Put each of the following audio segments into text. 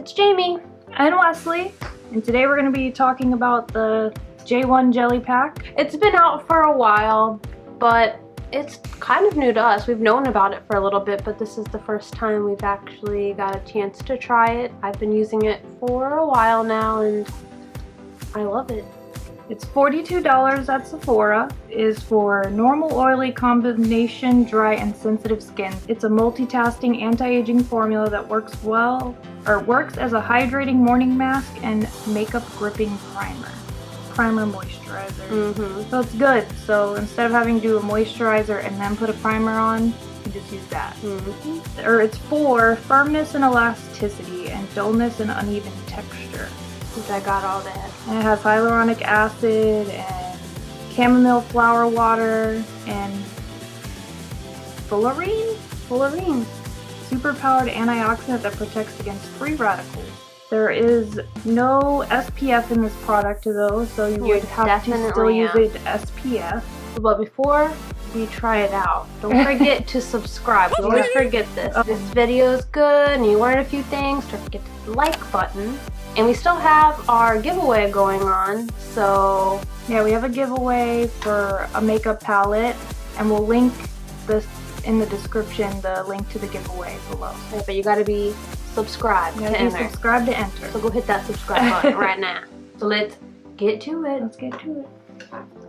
It's Jamie. And Wesley. And today we're going to be talking about the J1 Jelly Pack. It's been out for a while, but it's kind of new to us. We've known about it for a little bit, but this is the first time we've actually got a chance to try it. I've been using it for a while now, and I love it. It's $42 at Sephora. It is for normal, oily, combination, dry, and sensitive skin. It's a multitasking anti-aging formula that works as a hydrating morning mask and makeup gripping primer moisturizer. So it's good. So instead of having to do a moisturizer and then put a primer on, you can just use that. It's for firmness and elasticity and dullness and uneven texture. Which I got all that. And it has hyaluronic acid and chamomile flower water and fullerene, super-powered antioxidant that protects against free radicals. There is no SPF in this product though, so you would have to still use it SPF. But before we try it out, don't forget to subscribe. We always forget this. This video is good and you learn a few things. Don't forget to hit the like button. And we still have our giveaway going on, so yeah, we have a giveaway for a makeup palette, and we'll link this in the description, the link to the giveaway below. Yeah, but you gotta be subscribed to enter. Subscribe to enter. So go hit that subscribe button right now. So let's get to it. Let's get to it.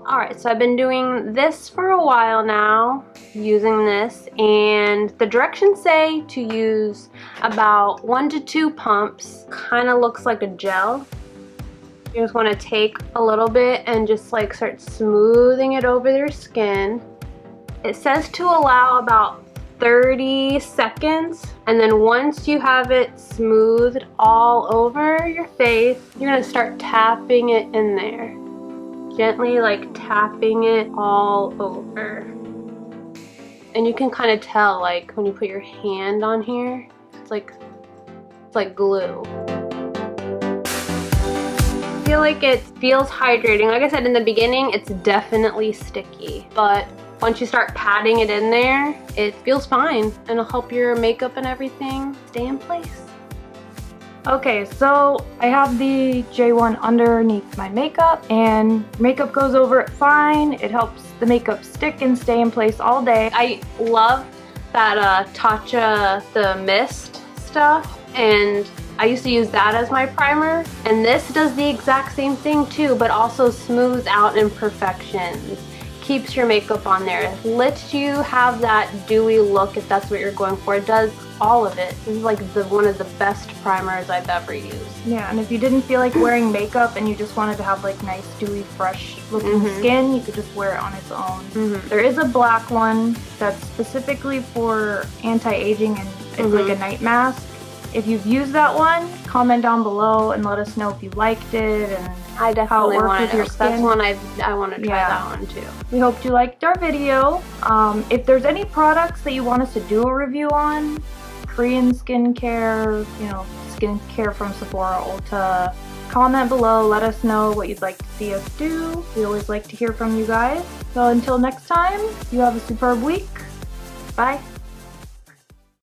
Alright, so I've been doing this for a while now, using this, and the directions say to use about 1 to 2 pumps. Kind of looks like a gel. You just want to take a little bit and just like start smoothing it over your skin. It says to allow about 30 seconds, and then once you have it smoothed all over your face, you're going to start tapping it in there. Gently like tapping it all over. And you can kind of tell, like when you put your hand on here, it's like glue. I feel like it feels hydrating. Like I said in the beginning, it's definitely sticky, but once you start patting it in there, it feels fine and it'll help your makeup and everything stay in place. Okay, so I have the J1 underneath my makeup, and makeup goes over it fine. It helps the makeup stick and stay in place all day. I love that Tatcha, the mist stuff, and I used to use that as my primer, and this does the exact same thing too, but also smooths out imperfections. Keeps your makeup on there. It lets you have that dewy look if that's what you're going for. It does all of it. This is like one of the best primers I've ever used. Yeah, and if you didn't feel like wearing makeup and you just wanted to have like nice, dewy, fresh looking skin, you could just wear it on its own. There is a black one that's specifically for anti-aging, and it's like a night mask. If you've used that one, comment down below and let us know if you liked it and I definitely how it worked with your skin. That's one I want to try that one too. We hope you liked our video. If there's any products that you want us to do a review on, Korean skincare, skincare from Sephora, Ulta, comment below. Let us know what you'd like to see us do. We always like to hear from you guys. So until next time, you have a superb week. Bye.